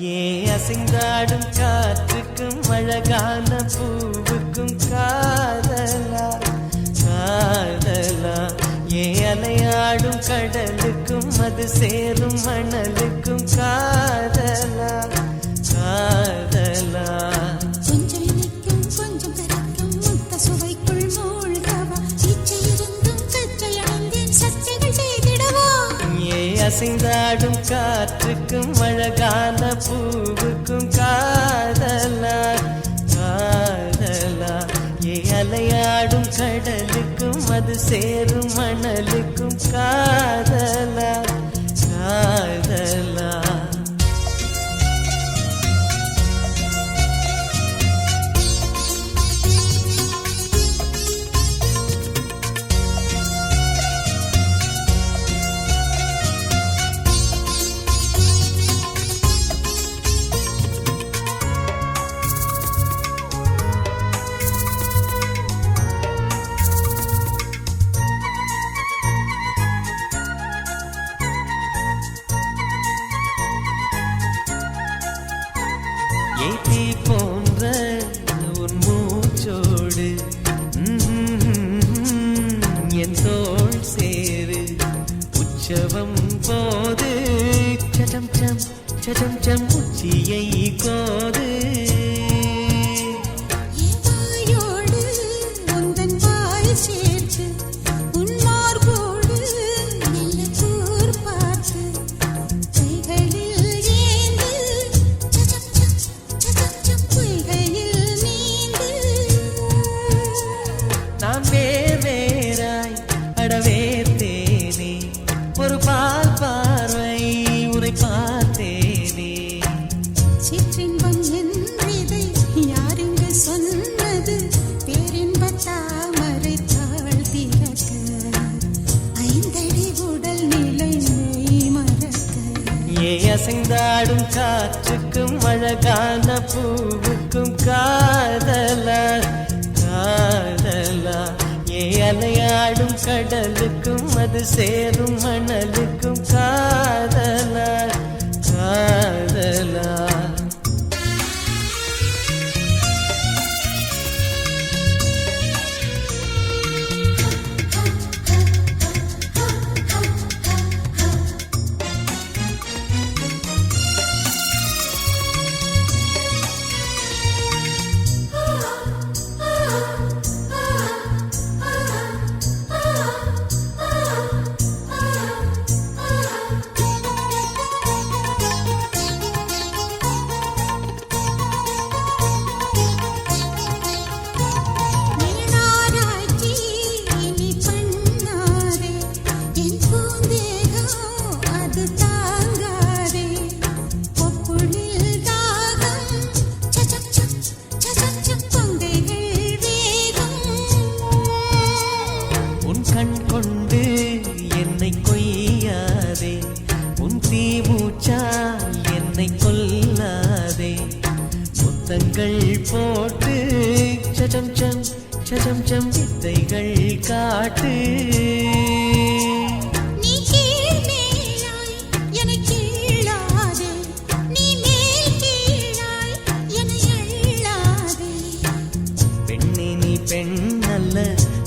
ஏ அசைந்தாடும் காற்றுக்கும் அழகான பூவுக்கும் காதலா காதலா, ஏ அலையாடும் கடலுக்கும் அது சேரும் மணலுக்கும் காதலா காதலா. கொஞ்சம் இனிக்கும் கொஞ்சம் கரைக்கும் முத்த சுவைக்குள் மூழ்கவா, இச்சை இருந்தும் கச்சை அணிந்தேன் சச்சைகள் செய்திடவா. ஏ அசைந்தாடும் காற்றுக்கும் அழகான பூவுக்கும் காதலா காதலா, ஏ அலையாடும் கடலுக்கும் அது சேரும் மணலுக்கும் காதலா காதலா. ஏத்தி போன்ற உன் மூச்சோடு என் தோள் சேரு உற்சவம் போது சடம் சம் சடம் சம் உச்சியை கோது. வாயோடு உந்தன் வாய் சேர்த்து உன் மார்போடு மெல்ல கூர் பார்த்து கைகளில் ஏந்து சச்சம் சம் சச்சம் சம் பொய்கையில் நீந்து. நான் வேறாய் அடவேத்தேனே ஒரு பால் பார்வை உரை பார்த்தேனே. சிற்றின்பம் என்றிதை யாருங்க சொன்னது, பேரின்ப தாமரை தாழ் திறக்க ஐந்தடி உடல் நிலை மெய் மறக்க. ஏ அசைந்தாடும் காற்றுக்கும் அழகான பூவுக்கும் காதலா காதலா, ஏ அலையாடும் கடலுக்கும் அது சேரும் மணலுக்கும் காதலா காதலா. நீனாராய்ச்சி இனி பண்ணாதே, என் பூந்தேகம் அது தாங்காதே. கொப்புளில் தாகம் சச்சம் சம் சச்சம் சம் பொங்கைகள் வேகம். உன் கண் கொண்டு என்னை கொய்யாதே, உன் தீமூச்சால் என்னை கொல்லாதே. முத்தங்கள் போட்டு சடம் சம் சடம் சம் வித்தைகள் காட்டு. நீ கீழ் மேலாய் என்னை கீழாதே, நீ மேல் கீழாய் என்னை அள்ளாதே. பெண்ணே நீ பெண் அல்ல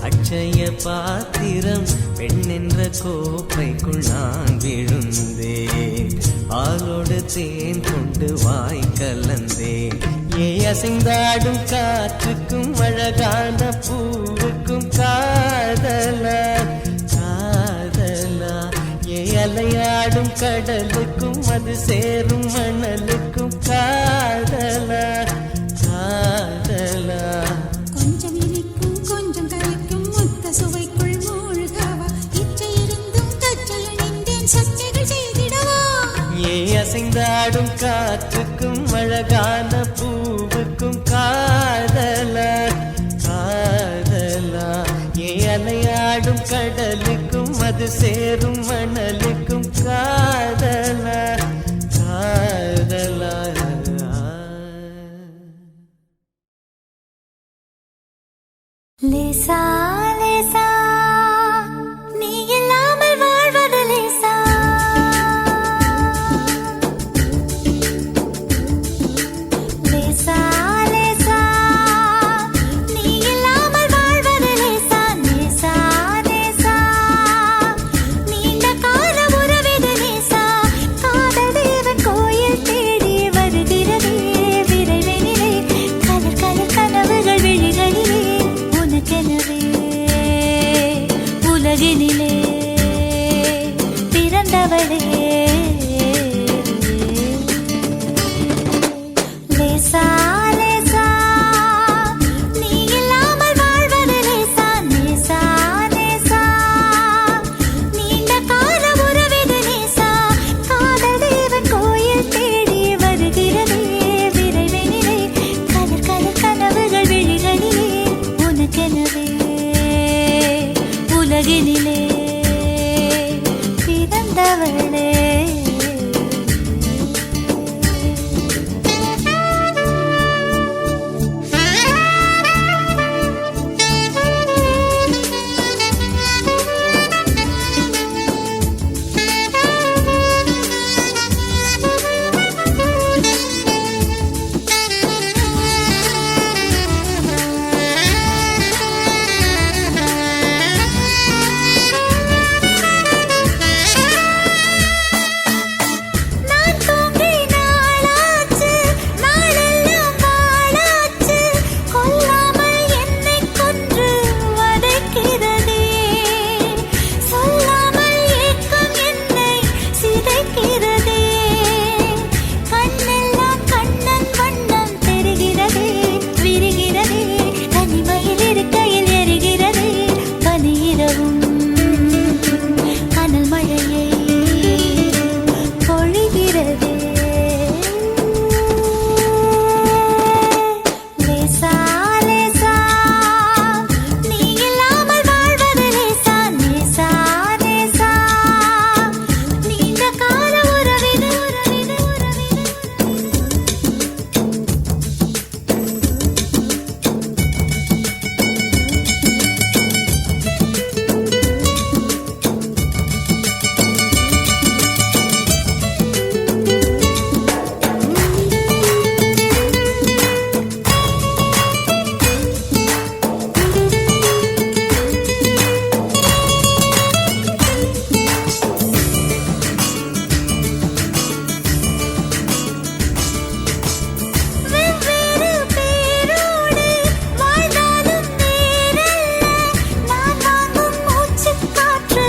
அட்சய பாத்திரம், பெண் என்ற கோப்பைக்குள் நான் விழுந்தேன், ஆளோடு தேன் கொண்டு வாய் கலந்தேன். ஏ அசைந்தாடும் காற்றுக்கும் அழகான பூவுக்கும் காதலா காதலா, ஏ அலையாடும் கடலுக்கும் அது சேரும் மணலுக்கும் காதலா காதலா. கொஞ்சம் இனிக்கும் கொஞ்சம் கரைக்கும் முத்த சுவைக்குள் மூழ்கவா, இச்சை இருந்தும் கச்சை அணிந்தேன் சச்சைகள் செய்திடவா. ஏ அசைந்தாடும் காற்றுக்கும் அழகான பூவுக்கும் காதலா காதலா, ஏ அலையாடும் கடலுக்கும் அது சேரும் மணலுக்கும் காதலா காதலா. லேசா லேசா நீ இல்லாமல் வாழ்வது லேசா லேசா லேசா நீ இல்லாமல் வாழ்வது லேசா லேசா லேசா நீண்ட கால உறவிது லேசா காதல் தேவன் கோயில் தேடி வருகிறதே விரைவினிலே கலர் கலர் கனவுகள் விழிகளிலே உனக்கெனவே உலகினிலே பிறந்தவளே லேசா லேசா நீ இல்லாமல் வாழ்வது லேசா லேசா லேசா நீண்ட கால உறவிது லேசா காதல் தேவன் கோயில் தேடி வருகிறதே விரைவினிலே கலர் கலர் கனவுகள் விழிகளிலே உனக்கெனவே உலகினிலே பிறந்தவளே நான் தூங்கி நாளாச்சு நாளெல்லாம் வாழாச்சு கொல்லாமல் என்னை கொன்று வதைக்கிறதே சொல்லாமல் ஏக்கம் என்னை சிதைக்கிறதே கண்ணெல்லாம் கண்ணன் வண்ணம் தெரிகிறதே விரிகிறதே தனிமையில் இருக்கையில் எரிகிறதே பனியிரவும் கனல் மழையை பொழிகிறதே லேசா லேசா நீ இல்லாமல் வாழ்வது லேசா லேசா லேசா நீண்ட கால உறவிது உறவிது உறவிது வெவ்வேறு பேரோடு வாழ்ந்தாலும் வேறல்ல நான் வாங்கும் மூச்சுக் காற்று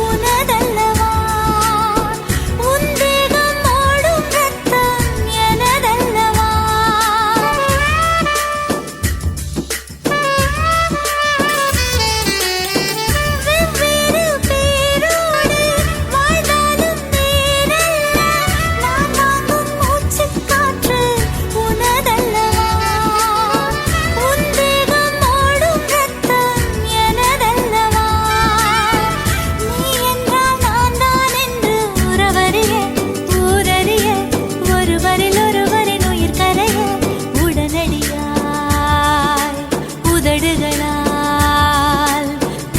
உனதல்லவா உன் தேகம் ஓடும் ரத்தம் எனதல்லவா வெவ்வேறு பேரோடு வாழ்ந்தாலும் வேறல்ல நான் வாங்கும் மூச்சுக் காற்று உனதல்லவா உன் தேகம் ஓடும் ரத்தம் எனதல்லவா நீ என்றால் நான் தான் என்று உறவறிய ஊரறிய ஒருவரில் ஒருவரின் உயிர் கரைய உடனடியாய் உதடுகளால்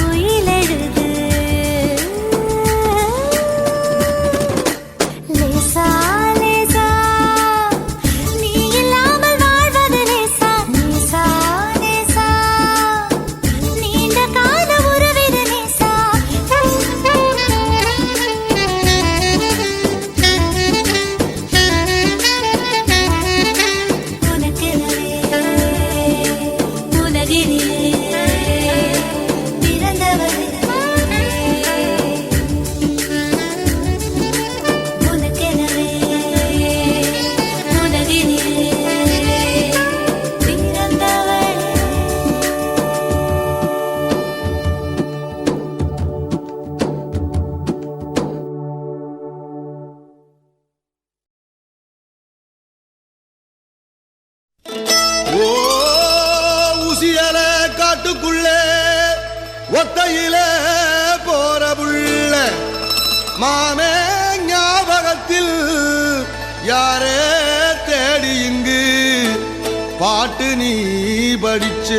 உயிலெழுது லேசா லேசா நீ இல்லாமல் வாழ்வது லேசா லேசா லேசா நீண்ட கால உறவிது லேசா உனக்கெனவே உலகினிலே பிறந்தவளே உனக்கெனவே உலகினிலே பிறந்தவளே ஓ உசியல காட்டுக்குள்ளே ஒத்தையில போற புள்ள மாமே ஞாபகத்தில் யாரே தேடி இங்கு பாட்டு நீ படிச்ச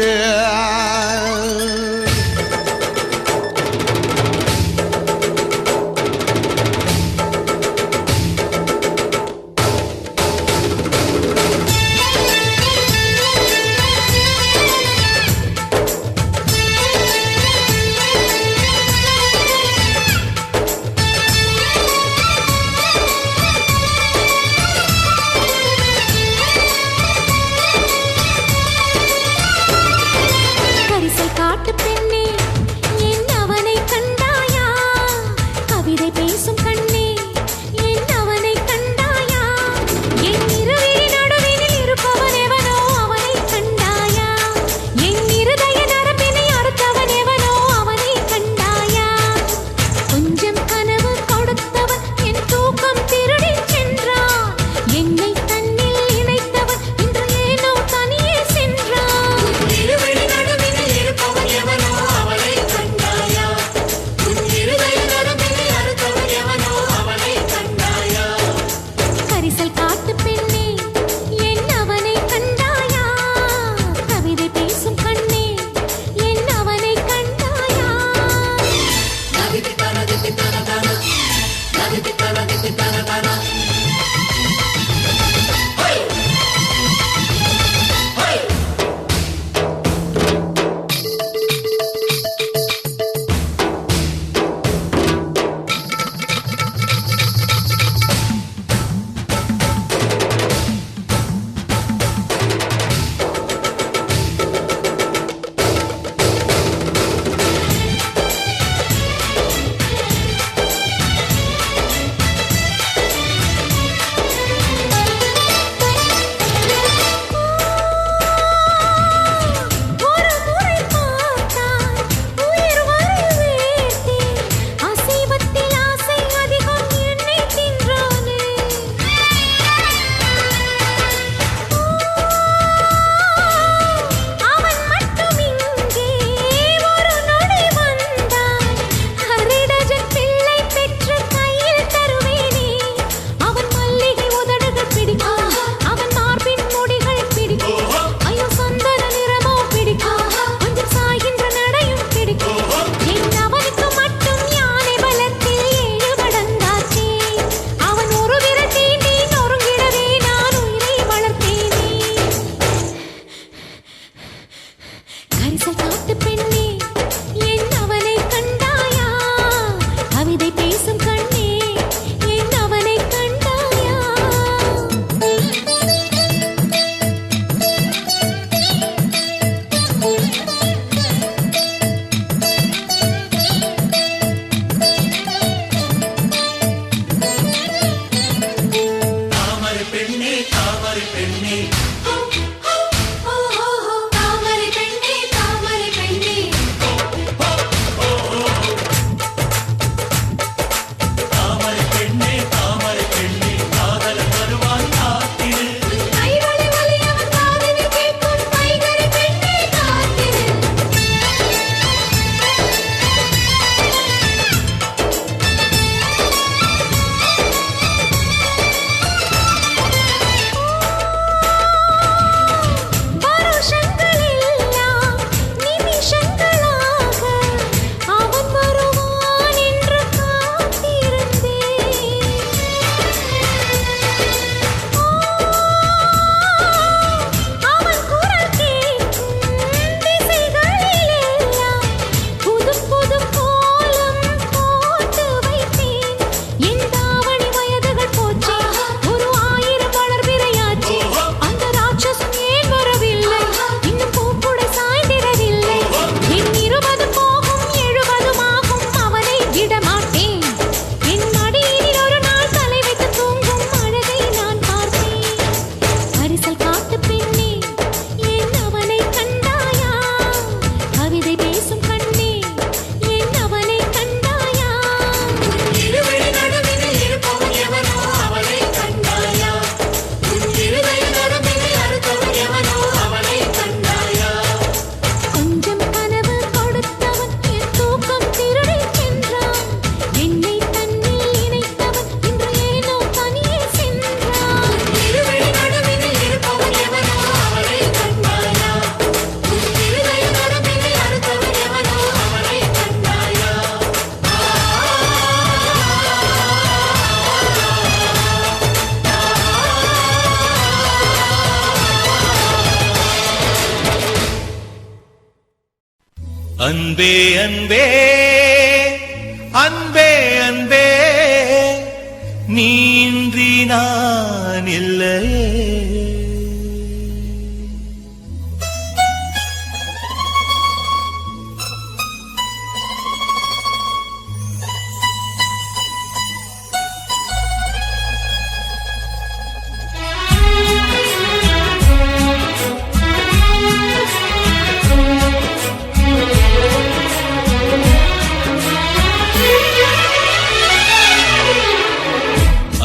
அன்பே அன்பே அன்பே அன்பே நீ இன்றி நான் இல்லையே.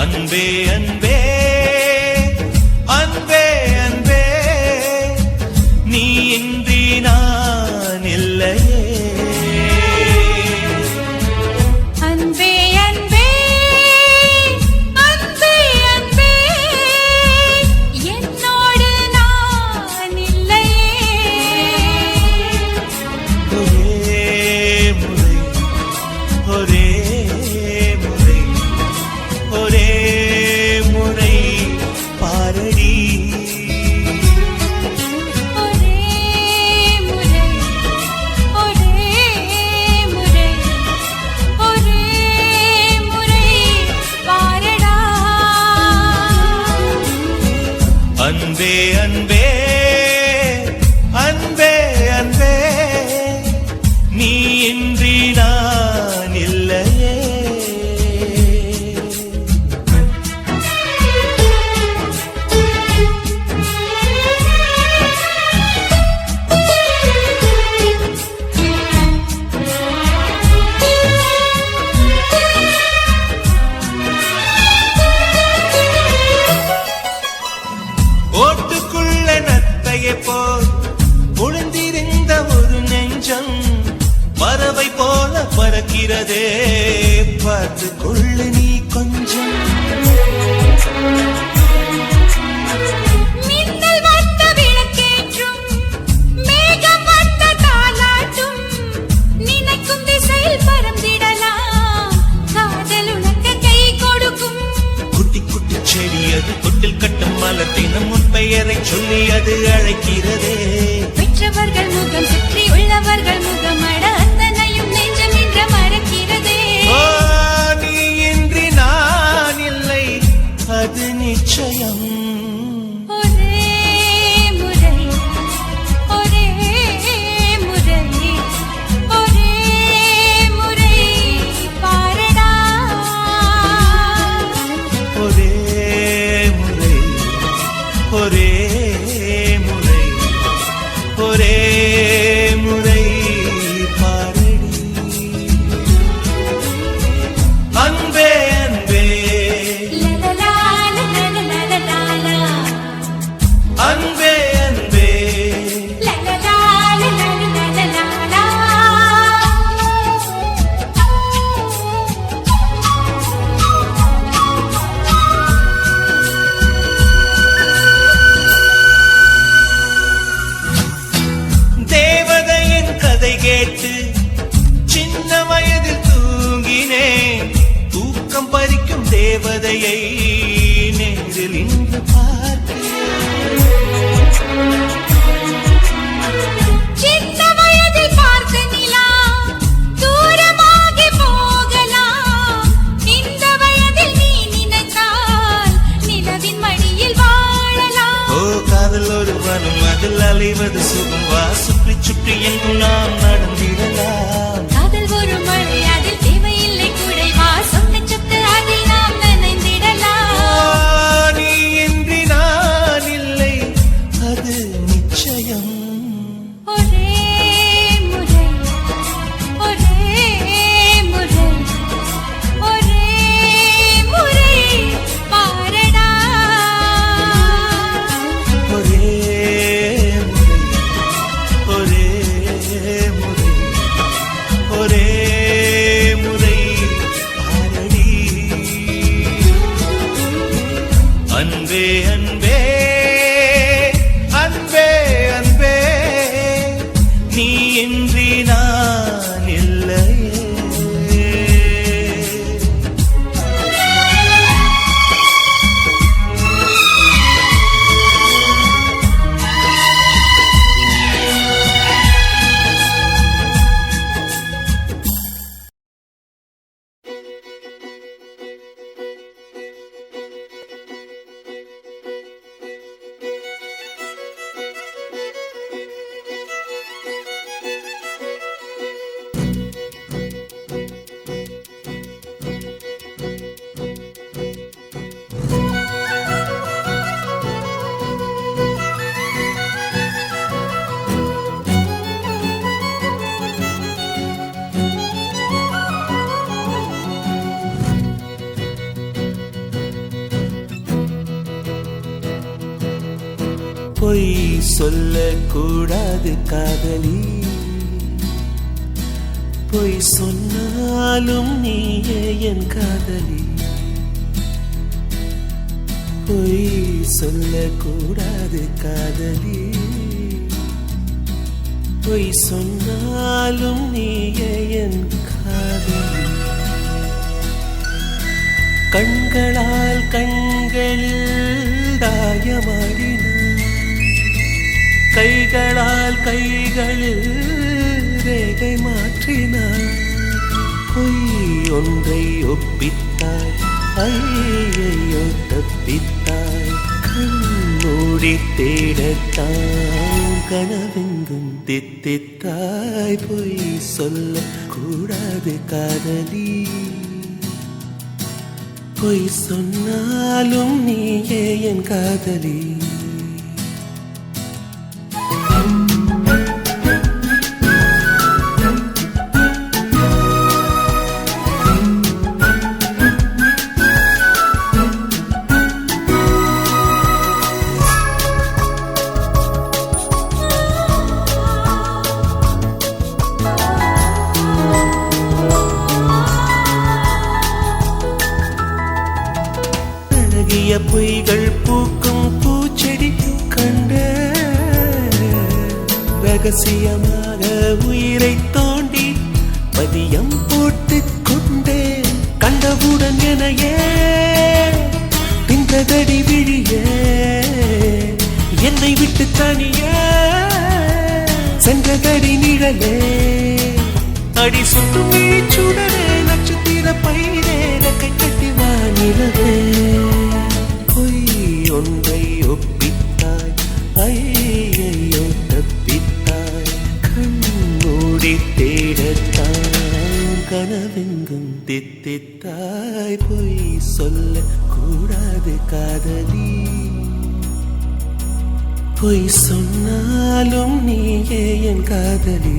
அன்பே அன்பே அன்பே அன்பே நீ இன்றி நான் இல்லையே. அன்பே அன்பே அன்பே அன்பே என்னோடு நான் இல்லையே. ஒரே முறை ஒரே முறை ஒரே முறை பாரடி. ஒரே முறை ஒரே முறை ஒரே முறை பாரடா. அன்பே அன்பே அன்பே அன்பே நீ இன்றி நான் இல்லையே. ஓட்டுக்குள்ள நத்தையை போல் ஒளிந்திருந்த ஒரு நெஞ்சம் பறவை போல பறக்கிறதே, பார்த்து கொள்ளு நீ கொஞ்சம். மின்னல் வந்த விளக்கேற்றும் மேகம் வந்த தாலாட்டும் நினைக்கும் திசையில் பறந்திடலாம். காதல் உனக்கு கை கொடுக்கும். குட்டி குட்டி செடி அது தொட்டில் கட்டும் மலத்தினம் உன் பெயரை சொல்லி அது அழைக்கிறதே. பெற்றவர்கள் முகம் சுற்றி உள்ளவர்கள் முகம் அட அத்தனையும் நெஞ்சம் நின்ற மறக்கிறதே. ஓ, நீ இன்றி நான் இல்லை அது நிச்சயம். ஒரே முறை ஒரே முறை ஒரே முறை பாரடா. ஒரே முறை ஒரே முறை ஒரே முறை பாரடி. அன்பே அன்பே லலலா லலலா அன்பே அன்பே லலலா லலலா. தேவதையின் கதை கேட்டு சின்ன வயதில் தூங்கினேன். தூக்கம் பறிக்கும் தேவதையை நேரில் இன்று பார்க்கிறேன். சின்ன வயதில் பார்த்த நிலா தூரமாகி போகலாம். இந்த வயதில் நீ நினைத்தால் நிலவின் மடியில் வாழலாம். ஓ காதல் ஒரு வனம் அதில் அலைவது சுகம் வா சுற்றி சுற்றி எங்கும் நாம் நடந்திடலாம். காதல் ஒரு மழை அதில் தேவையில்லை குடை வா சொன்ன சொத்து அதில் நாம் நனைந்திடலாம். நீ இன்றி நான் இல்லை அது நிச்சயம். ஒரே முறை ஒரே முறை ஒரே முறை பாரடா. ஒரே முறை ஒரே முறை ஒரே முறை பாரடி. அன்பே அன்பே அன்பே அன்பே நீ இன்றி நான் இல்லையே. பொய் சொல்லக்கூடாது காதலி, பொய் சொன்னாலும் நீயே என் காதலி. பொய் சொல்லக்கூடாது காதலி, பொய் சொன்னாலும் நீயே என் காதலி. கண்களால் கண்களில் தாயமாடினார், கைகளால் கைகளில் ரேகை மாற்றினார். பொய் ஒன்றை ஒப்பித்தாய், ஐயையோ தப்பித்தாய். கண்மூடி தேடத்தான் கனவெங்கும் தித்தித்தாய். பொய் சொல்ல கூடாது காதலி, பொய் சொன்னாலும் நீயே என் காதலி. பொய்கள் பூக்கும் பூச்செடி கண்ட, ரகசியமாக உயிரை தோண்டி பதியம் போட்டுக் கொண்டே. கண்டவுடன் எனையே தின்றதடி விழியே, என்னை விட்டு தனியே சென்றதடி நிழலே. அடி சுட்டும் சுடரே, நட்சத்திர பயிரே, கை கட்டி வானிலவே. பொய் ஒன்றை ஒப்பித்தாய், ஐயையோ தப்பித்தாய். கண்மூடி தேடத்தான் கனவெங்கும் தித்தித்தாய். பொய் சொல்ல கூடாது காதலி, பொய் சொன்னாலும் நீயே என் காதலி.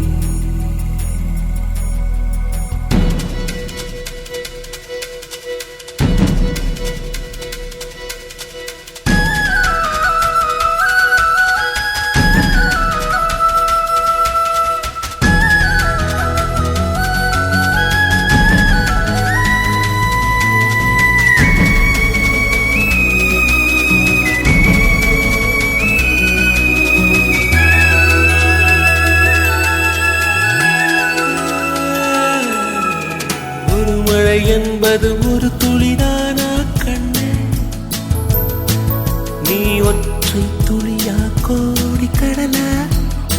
என்பது ஒரு துளிதானா கண்ணே, நீ ஒற்றை துளியா கோடி கடலா?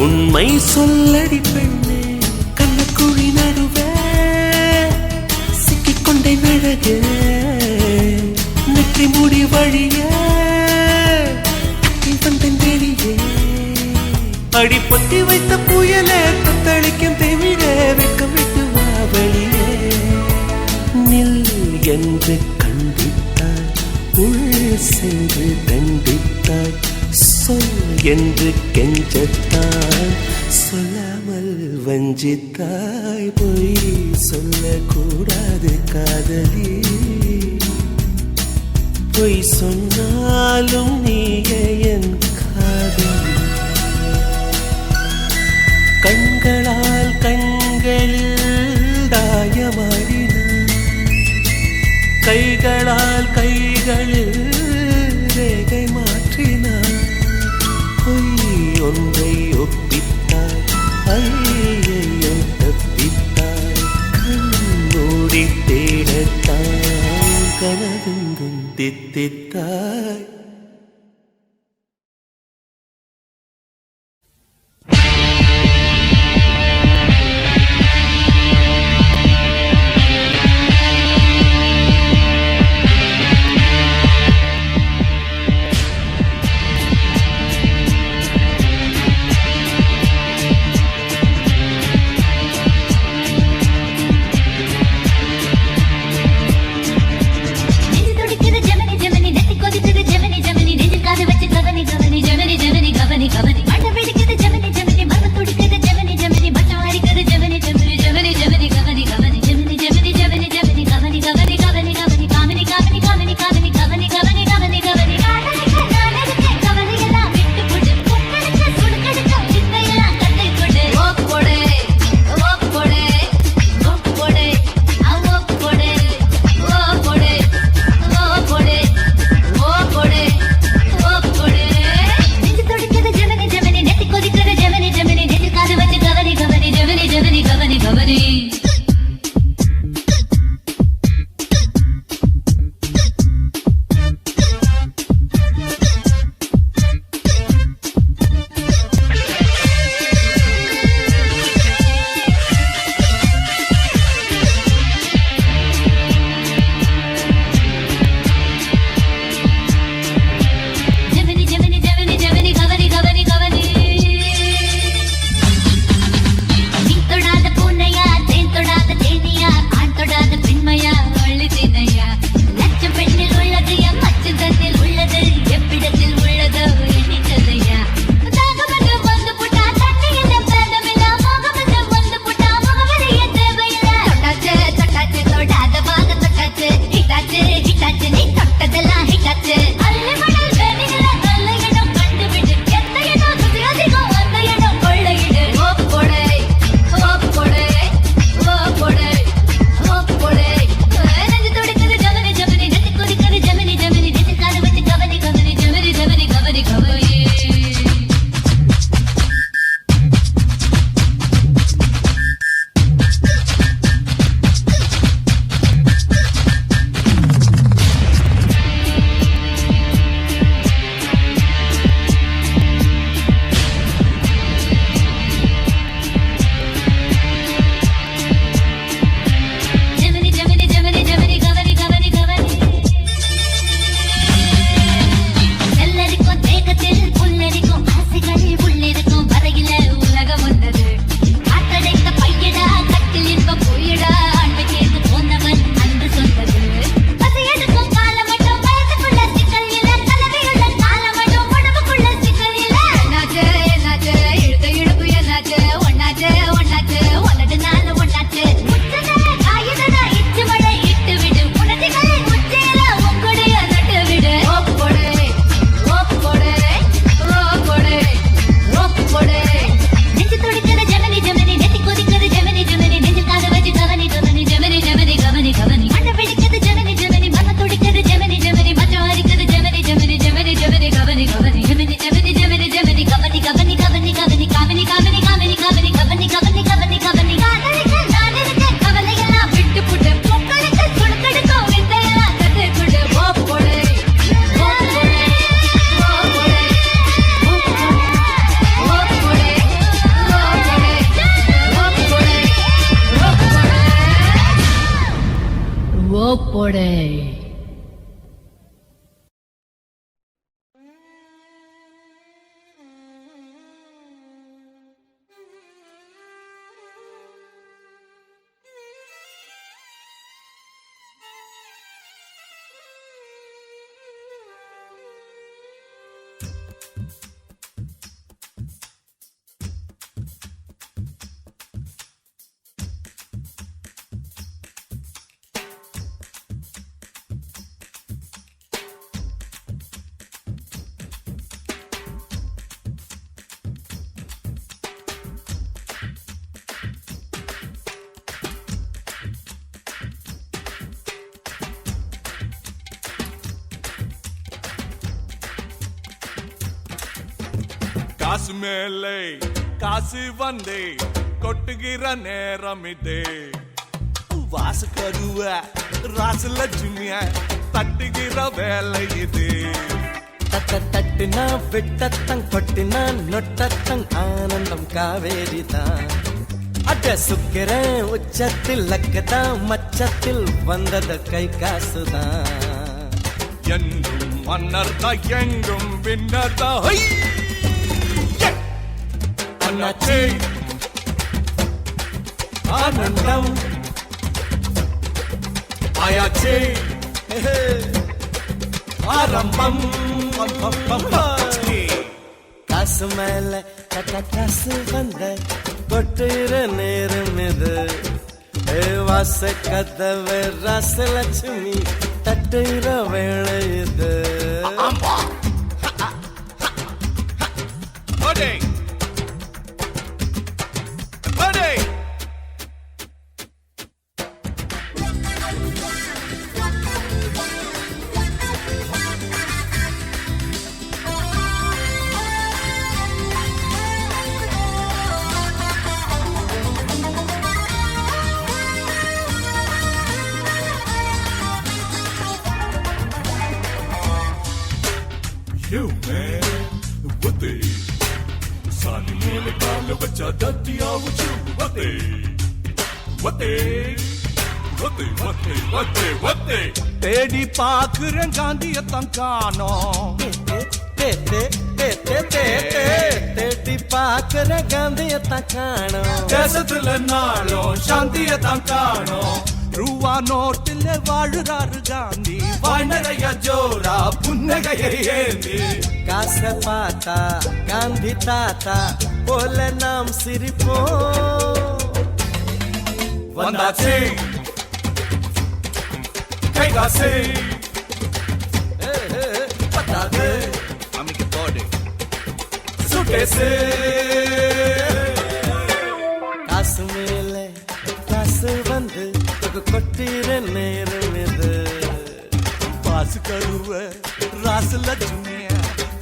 உண்மை சொல்லடி பெண்ணே, கண்ணக்குழி நடுவே சிக்கிக்கொண்டே நழகே. நெற்றி முடி வழியே வந்தேன் வெளியே. அடிப்பட்டி வைத்த புயலே, தத்தளிக்கும் தெவிடே, வெட்கம் விட்டு வா வெளியே. நில் என்று கண்டித்தாய், உள் சென்று தண்டித்தாய். சொல் என்று கெஞ்சத்தாய், சொல்லாமல் வஞ்சித்தாய். பொய் சொல்லக்கூடாது காதலி, பொய் சொன்னாலும் நீயே என் காதலி. கண்களால் கண்களில் தாயமாடினார், கைகளால் கைகளில் ரேகை மாற்றினார். பொய் ஒன்றை ஒப்பித்தாய், ஐயையோ தப்பித்தாய். கண்மூடி தேடத்தான் கனவெங்கும் தித்தித்தாய். Gemini, கவனி போடே காசு மேலே காசு வந்தே கொட்டுகிற நேரம் இதே வாசு கருவ ராசு லட்சுமிய தட்டுகிற வேலை இது தட்டுனா விட்டத்தங் கொட்டினா நொட்டத்தங் ஆனந்தம் காவேரிதான் அட சுக்கிறேன் உச்சத்தில் லக்கதான் மச்சத்தில் வந்தது கை காசுதான் என்றும் மன்னர் தான் எங்கும் பின்னர் தான் அண்ணாச்சி ஆனந்தம் ஆயாச்சி ஆரம்பம் காசு மேல காசு வந்த கொட்டுற நேரம் இது வாச கதவு ராசலட்சுமி தட்டுற வேலை இது ஒத்தே ஒத்தே ஒத்தே ஒத்தே ஒத்தே தேடி பாக்குறேன் காந்தியத்தான் காணோம் தேடி பாக்குற காந்தியத்தான் காணோம் தேசத்துல நாளும் சாந்தியத்தான் காணோம் ரூவா நோட்டில் வாழுறாரு காந்தி வாய் நிறைய ஜோரா புன்னகையை ஏந்தி காசை பார்த்தா காந்தி தாத்தா போல நாம் சிரிப்போம் வந்தாச்சு கைகாசு பத்தாது அமைக்க போடு சுட்டேசு காசு மேல காசு வந்து கொட்டிற நேரம் இது பாசு கருவ ராசு லட்சுமிய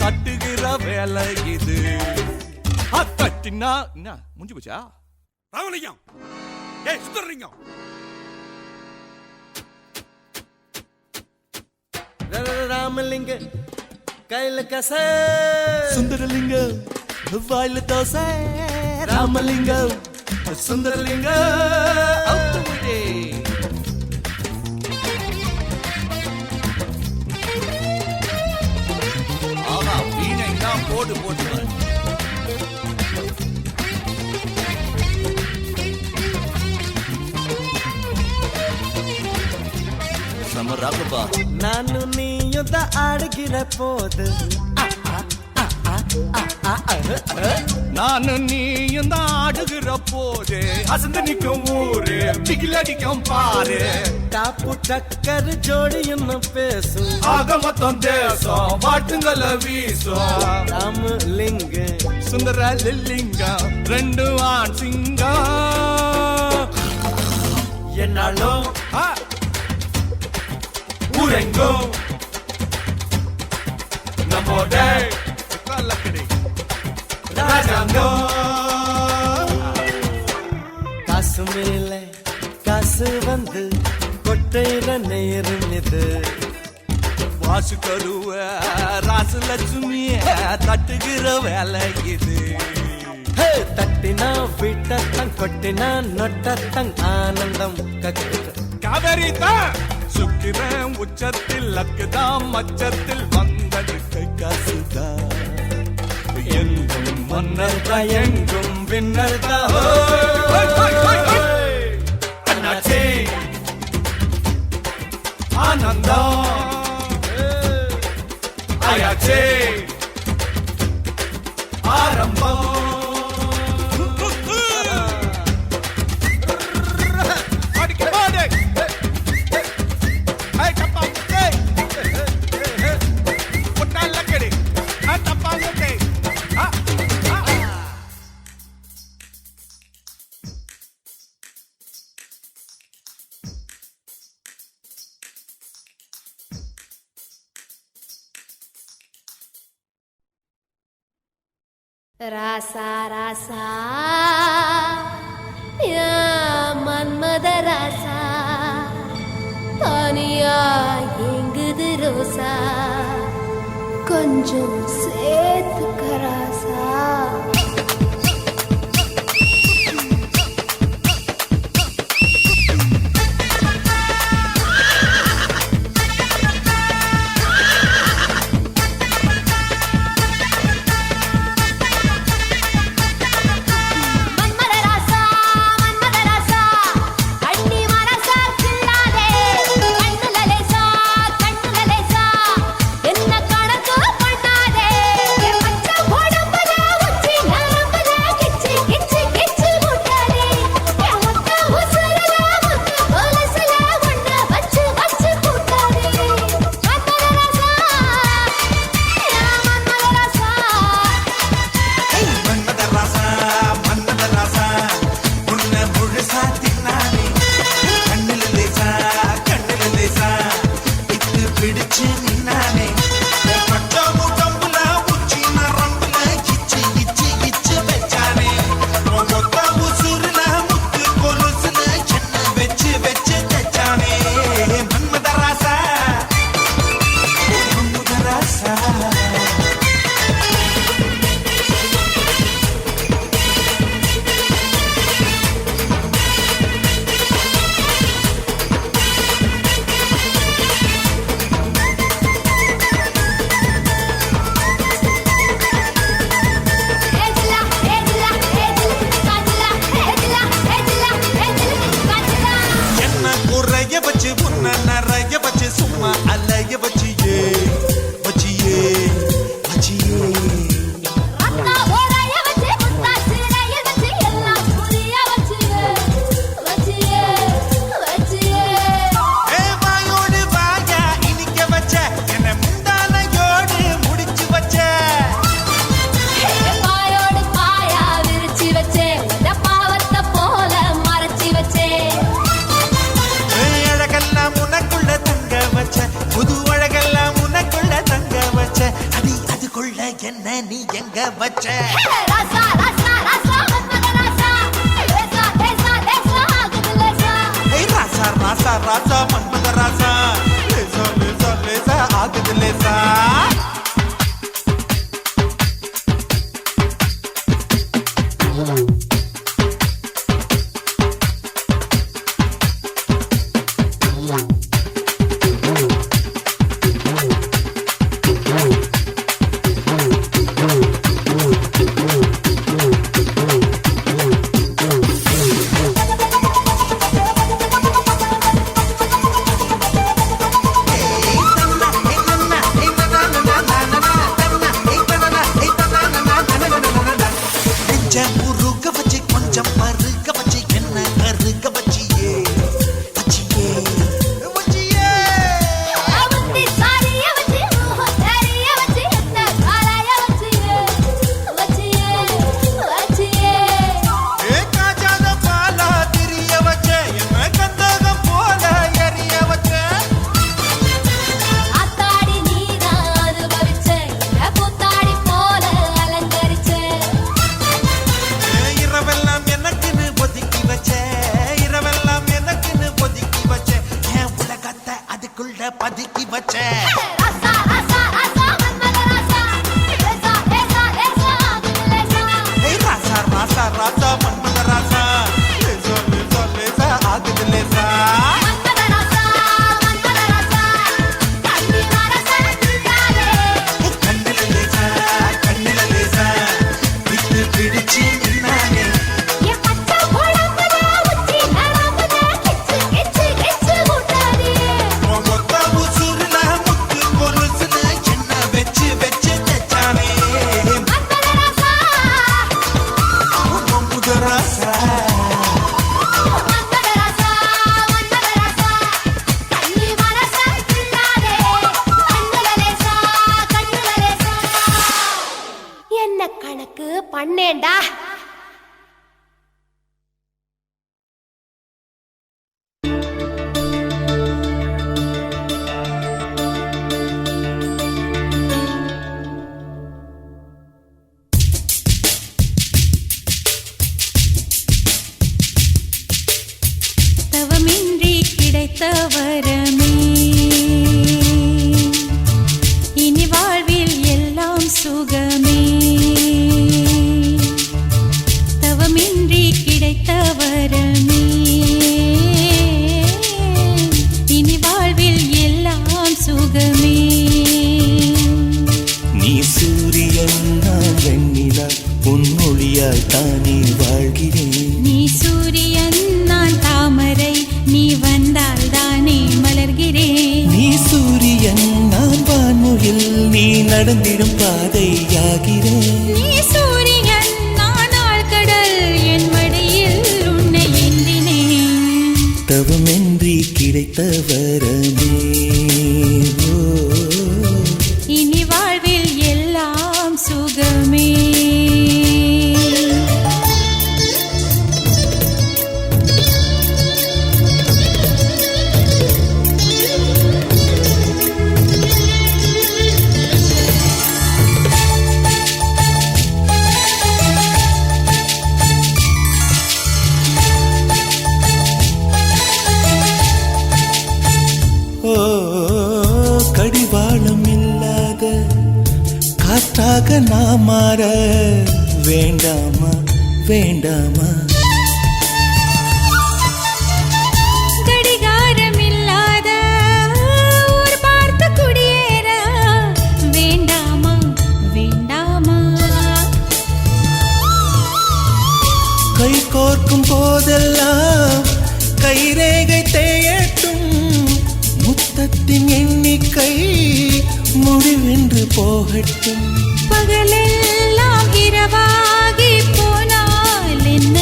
தட்டுகிற வேலை இது தட்டினா என்ன முடிஞ்சு போச்சா ராமலிங்கம் ஏய் சுந்தரலிங்கம் ராமலிங்க கையில கச சுந்தரலிங்கம் வாயில தோசை ராமலிங்கம் சுந்தரலிங்கம் ஆமா வீணை தான் போட்டு போட்டு சமராகப்பா ನಾನು ನೀಯುದ್ದ ಆಡಗಿರ போது நானு நீயும் தான் ஆடுகிற போது அசந்து நிக்கும் ஊரு பிகில் அடிக்கும் பாரு டாப்பு டக்கர் ஜோடி இன்னும் பேசும் ஆக மொத்தம் தேசம் வாட்டுங்கள வீசும் ராமலிங்க சுந்தர லில்லிங்கம் ரெண்டு ஆண் சிங்கம் என்னாலும் ஊரெங்கும் நம்மோட கல்லக்கடி ராஜாங்கம் காசு மேல காசு வந்து கொட்டையில நேரம் இது வாசு கருவ ராசு லட்சுமிய தட்டுகிற வேலை இது தட்டினா விட்டத்தங் கொட்டினா நொட்டத்தங் ஆனந்தம் காவேரி தான் சுக்கிரன் உச்சத்தில் லக்குதான் மச்சத்தில் வந்தது கை காசுதான் எங்கும் மன்னர் தான் எங்கும் வின்னர் தான் அண்ணாச்சி ஆனந்தம் ஆயாச்சே ஆரம்பம் ராசா ராசா யா மன்மத ராசா தனியா எங்குது ரோசா கொஞ்சம் சேர்த்துக்க ராசா என்ன கணக்கு பண்ணாதே பச்சை உடம்பு நீ எங்க வச்ச ராசா ராசா ராசா மன்மத ராசா லேசா லேசா லேசா ஆகுது லேசா ராசா ராசா ராசா மன்மத ராசா லேசா லேசா லேசா ஆகுது லேசா பதுக்கி வச்ச ராசா ராசா ராசா மன்மத ராசா லேசா லேசா லேசா ஆகுது லேசா ராசா ராசா ராசா மன்மத ராசா லேசா லேசா லேசா ஆகுது லேசா மன்மத ராசா கண்ணி மரசனே கண்ணில லேசா விட்டு பிடிச்சு நின்னானே ஏ பச்சை போலங்கடா உச்சி நரம்புல கிச்சு கிச்சு கிச்சு ஊட்டாதே மொத்த உசுருல முத்து கொலுசுல என்ன வெச்சு வெச்சு தச்சானே மன்மத ராசா மன்மத ராசா மன்மத ராசா கண்ணி மரசனே கண்ணுல லேசா என்ன கணக்கு பண்ணேன்டா தவமின்றி கிடைத்த வரமே இனி வாழ்வில் எல்லாம் சுகமே தவமின்றி கிடைத்த வரமே இனி வாழ்வில் எல்லாம் சுகமே நீ சூரியன் நான் வெண்ணிலா பொன்னொழியாய் தானே வாழ்கிறேன் நீ சூரியன் நான் தாமரை நீ வந்தால் தானே மலர்கிறேன் நீ சூரியன் நான் வான்முகில் நீ நடந்திடும் பாதையாகிறேன் நீ சூரியன் நான் ஆழ்கடல் என் மடியில் உன்னை ஏந்தினேன் தவமின்றி கிடைத்த வரமே ஓ. இனி வாழ்வில் எல்லாம் சுகமே ஓ கடிவாளம் இல்லாத காற்றாக நான் மாற வேண்டாமா வேண்டாமா கடிகாரம் இல்லாத ஊர் பார்த்து குடியேற வேண்டாமா வேண்டாமா கை கோர்க்கும் போதெல்லாம் கைரேகை தேயட்டும் முத்தத்தின் எண்ணிக்கை முடிவென்று போகட்டும் பகலெல்லாம் இரவாகி போனால் என்ன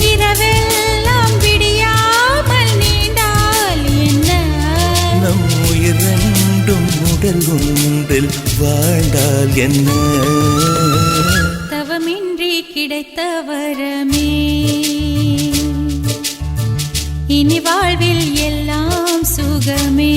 இரவெல்லாம் விடியாமல் நீண்டால் என்ன நம் உயிர் ரெண்டும் உடல் ஒன்றில் வாழ்ந்தால் என்ன தவமின்றி கிடைத்த வரமே இனி வாழ்வில் எல்லாம் சுகமே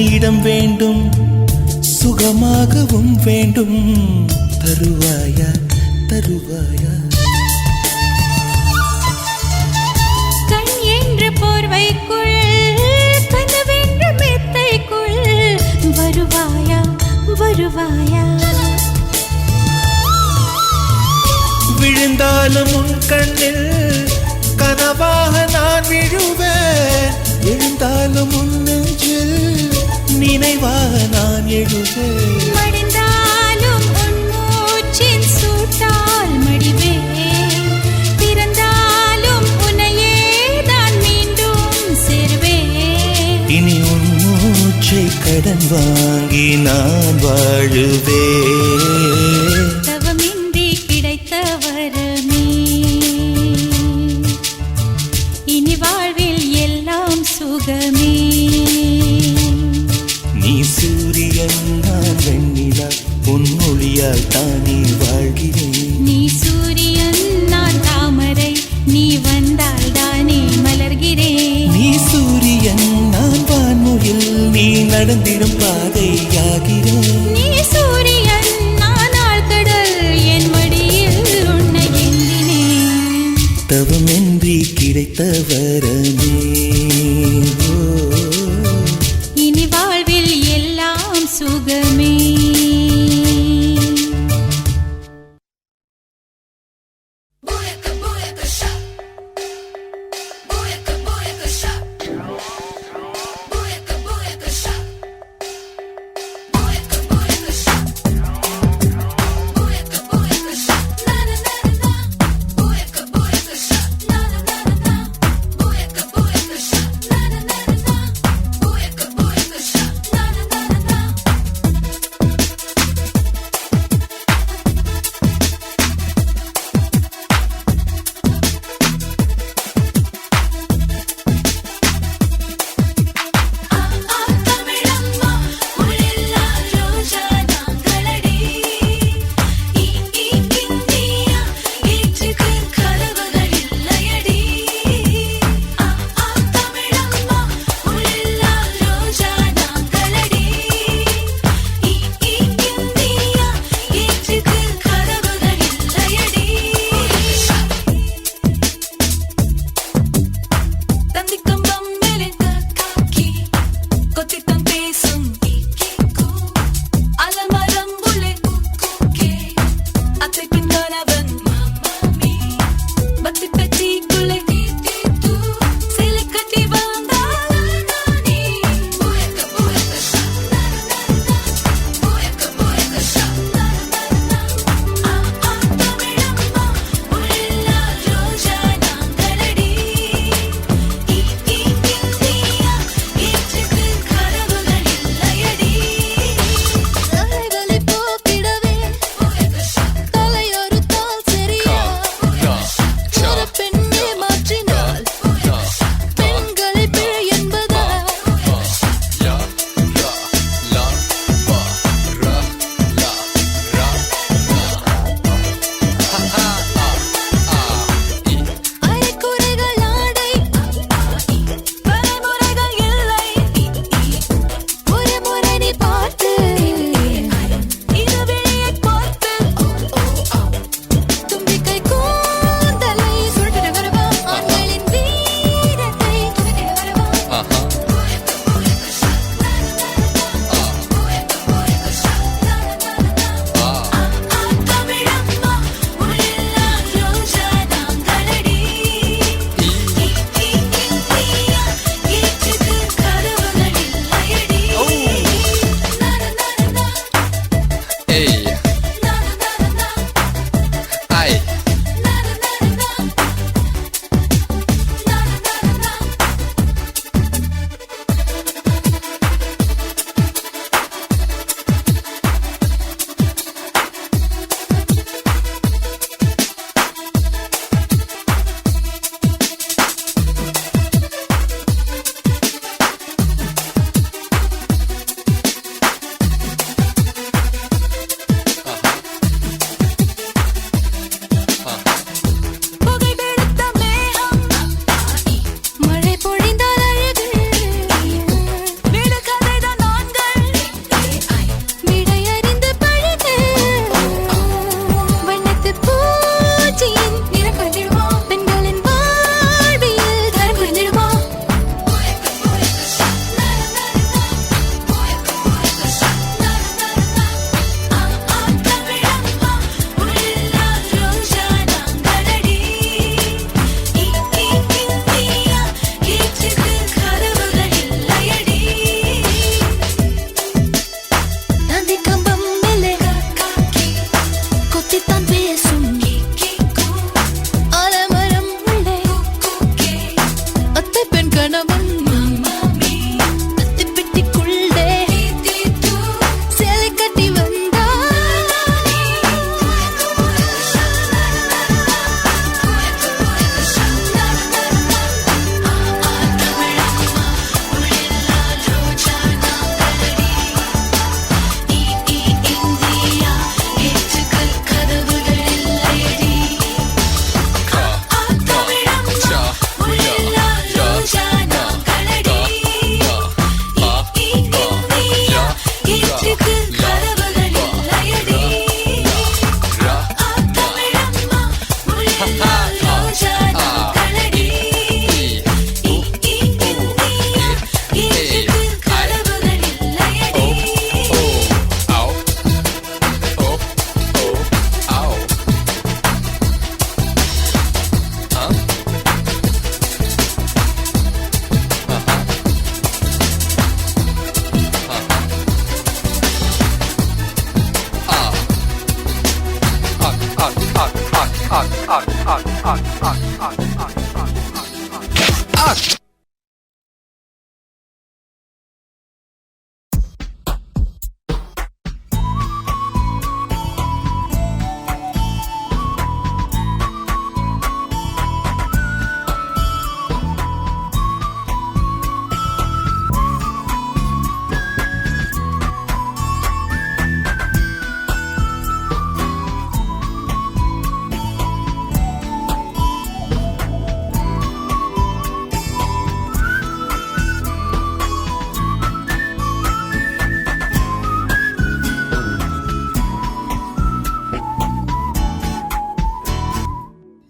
இடம் வேண்டும் சுகமாகவும் வேண்டும் தருவாயா தருவாயா கண் என்ற போர்வைக்குள் கனவென்ற மெத்தைக்குள் வருவாயா வருவாயா விழுந்தாலும் உன் கண்ணில் கனவாக நான் விழுவேன் எழுந்தாலும் உன் நெஞ்சில் நினைவாக நான் எழுவேன் மடிந்தாலும் உன் மூச்சின் சூட்டால் மடிவேன் பிறந்தாலும் உன்னையே தான் மீண்டும் சேர்வேன் இனி உன் மூச்சை கடன் வாங்கி நான் வாழுவேன் தவமின்றி கிடைத்த வரமே இனி வாழ்வில் எல்லாம் சுகமே நீ சூரியன் நான் வெண்ணிலா உன் மொழியால் தானே வாழ்கிறேன் நீ சூரியன் நான் தாமரை நீ வந்தால் தானே மலர்கிறேன் நீ சூரியன் நான் வான்முகில் நீ நடந்திடும் பாதையாகிறேன் நீ சூரியன் நான் ஆழ்கடல் என் மடியில் உன்னை எண்ணினேன் தவமின்றி கிடைத்த வரமே ஓ. இனி வாழ்வில் எல்லாம் சுகமே Booyaka, booyaka, shop. Booyaka, booyaka, shop. Booyaka, booyaka, shop. Booyaka, booyaka, shop. Booyaka, booyaka, shop. Na na na na na. Booyaka, booyaka, shop. Na na na na na. Booyaka, booyaka, shop. Na na na na na.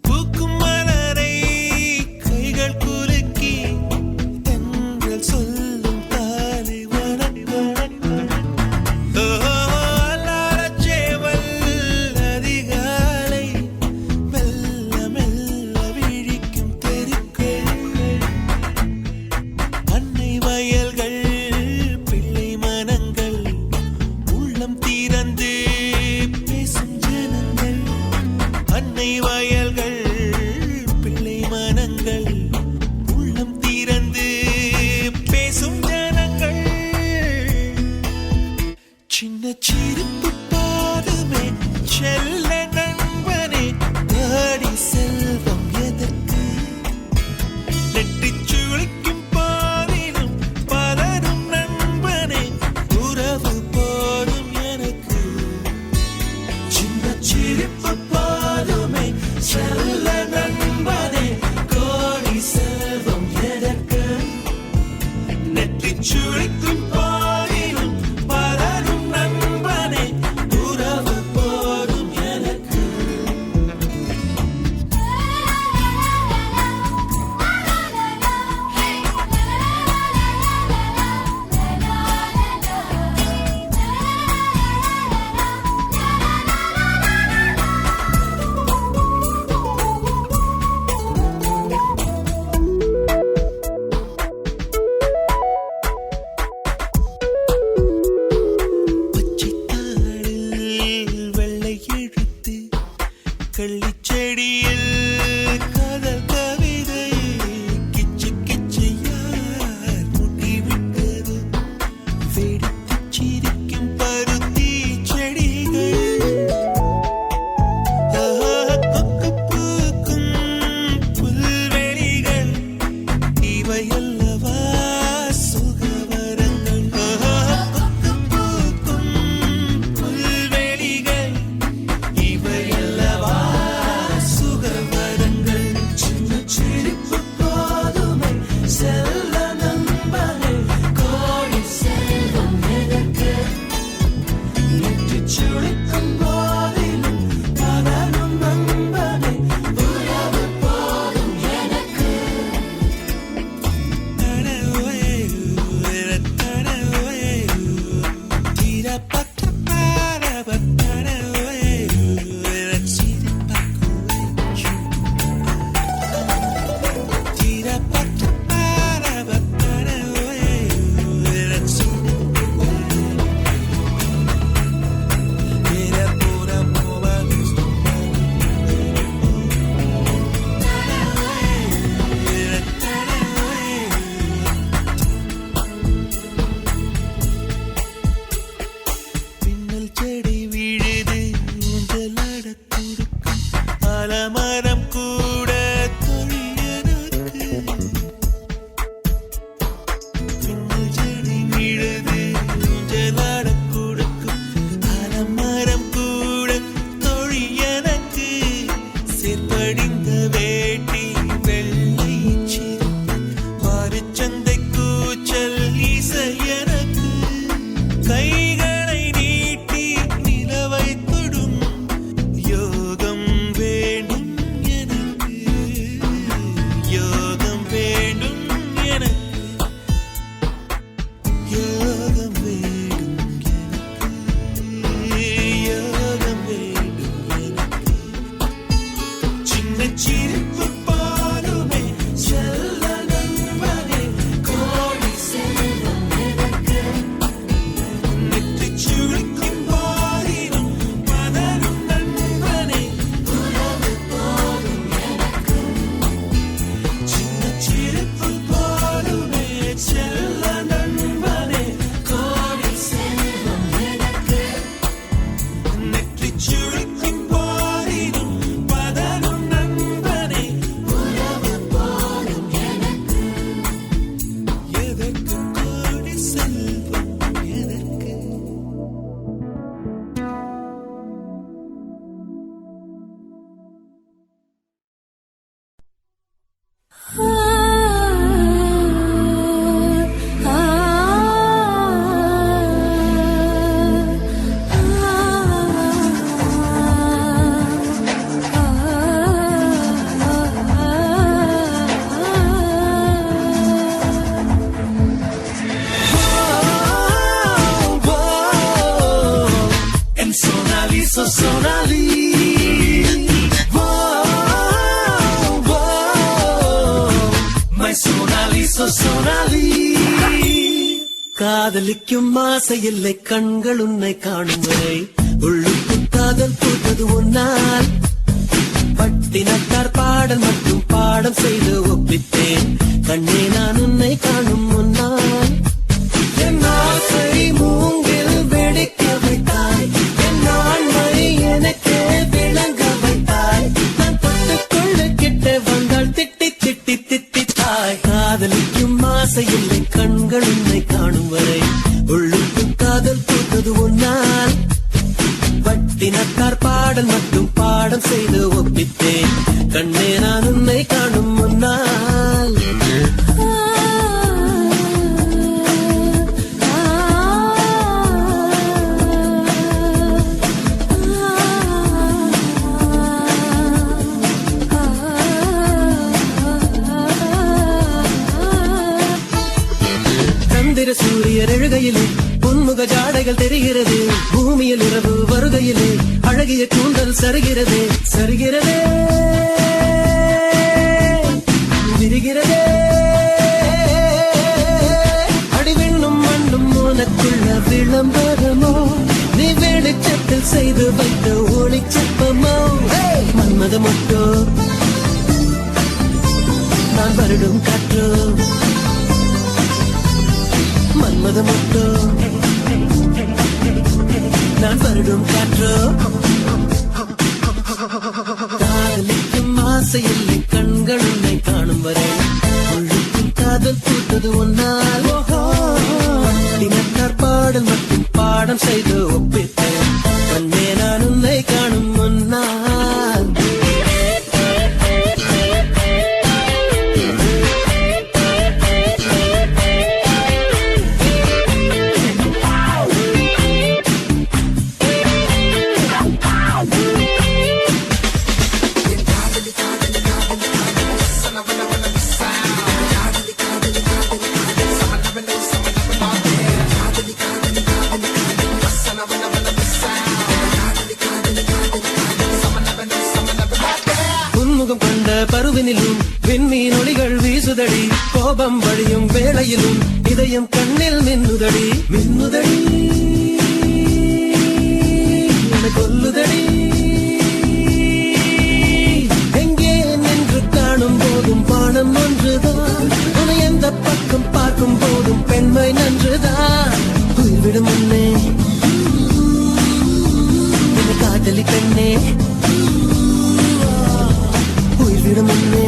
பூக்கும் மலரை கைகள் குலுக்கி தென்றல் சொல்லும் காலை வணக்கம். அலாரச் சேவல் அதிகாலை மெல்ல மெல்ல விழிக்கும் தெருக்கள். அன்னை வயல்கள் பிள்ளை மனங்கள் உள்ளம் திறந்து பேசும் ஜனங்கள். அன்னை வயல்கள் பிள்ளை மனங்கள் உள்ளம் திறந்து பேசும் ஜனங்கள். சின்ன சிரிப்பு பாதமே செல்ல நண்பனே தேடி செல்வம் எதற்கு? நெற்றிச் சுழிக்கும் பாதிலும் பலரும் நண்பனே உறவு போதும் எனக்கு. சின்ன சிரிப்பு பாதுமே செல்ல நண்பனே கோடி செல்வம் எதற்கு? நெற்றிச் சுழிக்கும் பாதிலும் பலரும் நண்பனே உறவு போதும் எனக்கு. பச்சைத்தாளில் வெள்ளை எழுத்து கள்ளிச் செடியில் காதல் கவிதை கிச்சு கிச்சு யார் முட்டிவிட்டது? வெடித்துச் சிரிக்கும் பருத்தி செடிகள். கொக்கு பூக்கும் புல்வெளிகள் இவையல்லவா சுகவரங்கள். கொக்கு பூக்கும் புல்வெளிகள் இவையல்லவா சுகவரங்கள். சின்ன சிரிப்பு போதுமை செல்ல நண்பனே கோடி செல்வம் எதற்கு? நெற்றிச் சுழிக்கும் போதிலும் பலரும் நண்பனே உறவு போதும் எனக்கு. பின்னல் செடி விழுது ஊஞ்சலாடக் கொடுக்கும் ஆலமரம் கூட தொழிலனுக்கு. பின்னல் செடி விழுது ஊஞ்சலாடக் கொடுக்கும் ஆலமரம் கூட தொழிலனுக்கு. சேர்ப்படிந்த வேட்டி வெள்ளை சிரிப்பு மாறுச்சந்தை கூச்சல் இசை எனக்கு. கைகளை நீட்டி நிலவை தொடும் யோகம் வேண்டும் எனக்கு. யோகம் வேண்டும் எனக்கு. யோகம் வேண்டும் எனக்கு. யோகம் வேண்டும் எனக்கு. சின்ன சிரிப்பு பாருமே செல்ல நண்பனே கோடி செல்வம் எதற்கு? நெற்றிச் so Sonali. My Sonali, so Sonali. காதலிக்கும் ஆசை இல்லை கண்கள் உன்னை காணும் வரை உள்ளுக்கு காதல் பூத்தது உன்னால் பட்டினத்தார் பாடல் மட்டும் பாடம் செய்து ஒப்பித்தேன் கண்ணே நான் உன்னை காணும் முன்னால் என் ஆசை மூங்கில் வெடிக்க வைத்தாய் என் ஆண்மை எனக்கே விளங்க வைத்தாய் நான் தொட்டுக்கொள்ள கிட்ட வந்தால் திட்டி திட்டி திட்டித்தாய் காதலிக்கும் ஆசை இல்லை கண்கள் உன்னை காணும் வரை உள்ளுக்கு காதல் பூத்தது உன்னால் பட்டினத்தார் பாடல் மட்டும் பாடம் செய்து ஒப்பித்தேன் கண்ணே நான் உன்னை காணும் முன்னால் சந்திர சூரியர் எழுகையிலே பொன்முக ஜாடைகள் தெரிகிறது பூமியில் இரவு வருகையிலே அழகிய கூந்தல் சரிகிறதே சரிகிறதே விரிகிறதே அடிவெண்ணும் மண்ணும் உனக்குள்ள விளம்பரமோ நீ வெளிச்சத்தில் செய்து வைத்த ஒளிச்சப்பமோ மன்மத மொட்டோ நான் வருடும் காற்றோ மன்மத மொட்டோ நான் வருடும் காற்றோ காதலிக்கும் ஆசை இல்லை கண்கள் உன்னை காணும் வரை உள்ளுக்கும் காதல் பூத்தது ஒன்னால் தினத்தார் பாடல் மட்டும் பாடம் செய்து ஒப்பித்தேன் கண்ணே நான் உன்னை காணும் முன்னால் பருவினிலும் விண்மீன் ஒளிகள் வீசுதடி கோபம் வழியும் வேளையிலும் இதயம் கண்ணில் மின்னுதடி மின்னுதடி என்னை கொல்லுதடி எங்கே நின்று காணும் போதும் பானம் ஒன்றுதான் உன்னை எந்த பக்கம் பார்க்கும் போதும் பெண்மை நன்றுதான் உயிர்விடும் முன்னே என்னை காதலி பெண்ணே உயிர்விடும் முன்னே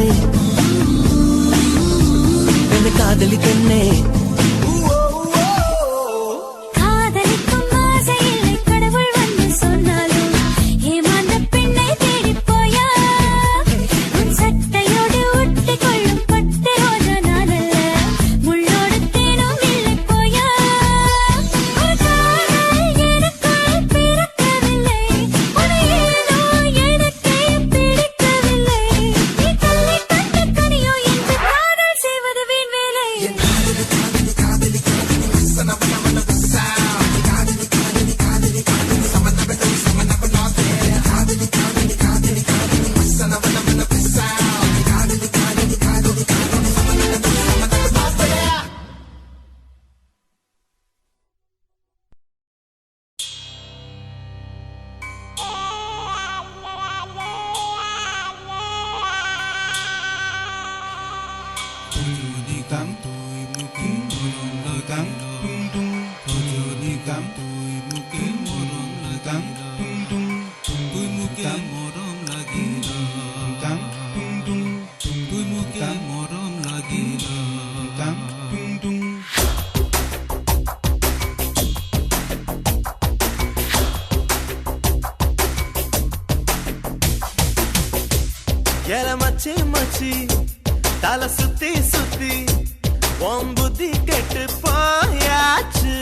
என்னை காதலி பெண்ணே காதலிக்கும் ஆசை இல்லை கடவுள் வந்து சொன்னாலும் ஏமாந்த பெண்ணை தேடிப் போயா உன் சட்டையோடு ஒட்டிக் கொள்ளும் பட்டு ரோஜா நானல்ல முள்ளோடு தேனும் இல்லை போயா ஒரு காதல் எனக்குள் பிறக்கவில்லை உன்னை ஏனோ எனக்கே பிடிக்கவில்லை நீ கல்லை கண்ட கனியோ என்று காதல் செய்வது வீண் வேலை ஏல மச்சி மச்சி தலை சுத்தி சுத்தி உன் புத்தி கெட்டு போயாச்சு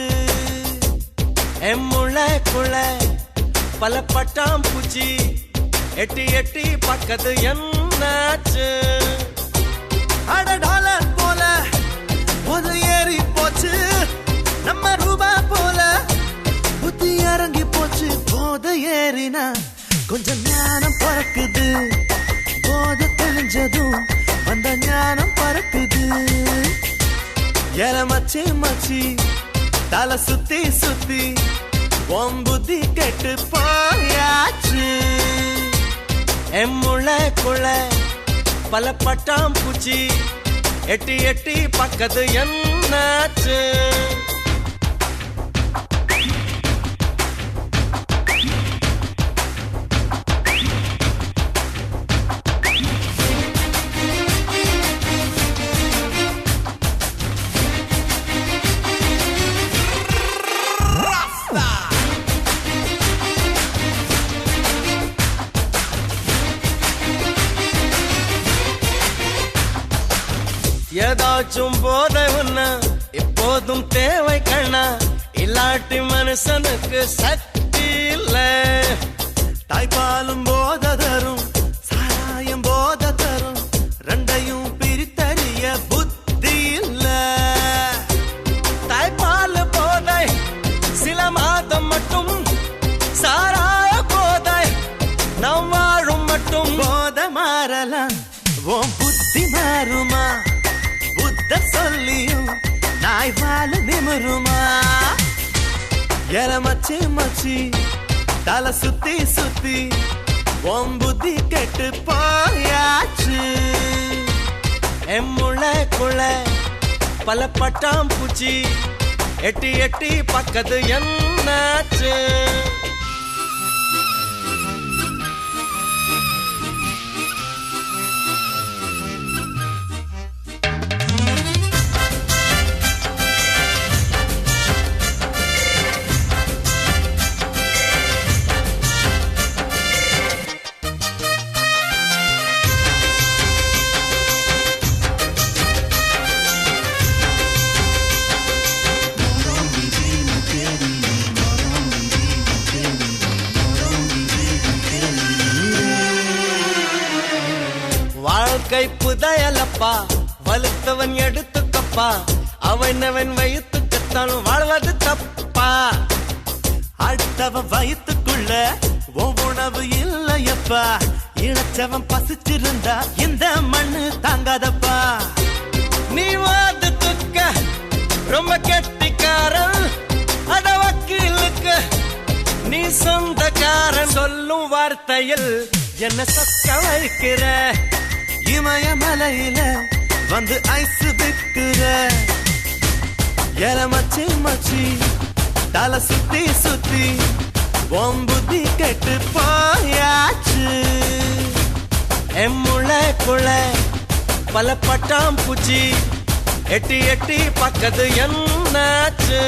என் முளைக்குள்ள பல பட்டாம் பூச்சி எட்டி எட்டி பக்கத்து என்னாச்சு அட டாலர் போல ஒரு ஏறி போச்சு நம்ம ரூபா போல புத்தி இறங்கி போச்சு போத ஏறினா மச்சி மச்சி தலை சுத்தி சுத்தி உன் புத்தி கெட்டு போயாச்சு என் முளைக்குள்ள பல பட்டாம் பூச்சி எட்டி எட்டி பக்கத்து என்னாச்சு ஏதாச்சும் போதை உன்ன எப்போதும் தேவை கண்ணா இல்லாட்டி மனுஷனுக்கு சக்தி இல்ல தாய்ப்பாலும் போத தரும் சாராயம் போத தரும் ரெண்டையும் பிரித்தறிய புத்தி இல்ல தாய்ப்பால் போதை சில மாதம் மட்டும் சாராய போதை நாம் வாழும் மட்டும் போத மாறலாம் உன் புத்தி மாறுமா சொல்லியும் நாய் வாழ நிமிருமா எல மச்சி மச்சி தலை சுத்தி சுத்தி உன் புத்தி கெட்டு போயாச்சு என் முளைக்குள்ள பல பட்டாம் பூச்சி எட்டி எட்டி பக்கத்து என்னாச்சு வாழ்க்கை புதையலப்பா வலுத்தவன் எடுத்துக்கப்பா அவன் வயிற்றுக்குத்தான் வாழ்வது தப்பா அடுத்தவன் வயிற்றுக்குள்ள உணவு இல்லையப்பா இழைச்சவன் பசிச்சிருந்தா இந்த மண்ணு தாங்காதப்பா நீ வாதத்துக்க ரொம்ப கெட்டிக்காரன் அட வக்கீலுக்கு நீ சொந்தக்காரன் சொல்லும் வார்த்தையில் என்ன சொக்க வைக்கிற இமயமலையில வந்து ஐஸ் விற்கிற எல மச்சி மச்சி தலை சுத்தி சுத்தி உன் புத்தி கெட்டு போயாச்சு என் முளைக்குள்ள பல பட்டாம் பூச்சி எட்டி எட்டி பக்கத்து என்னாச்சு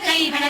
I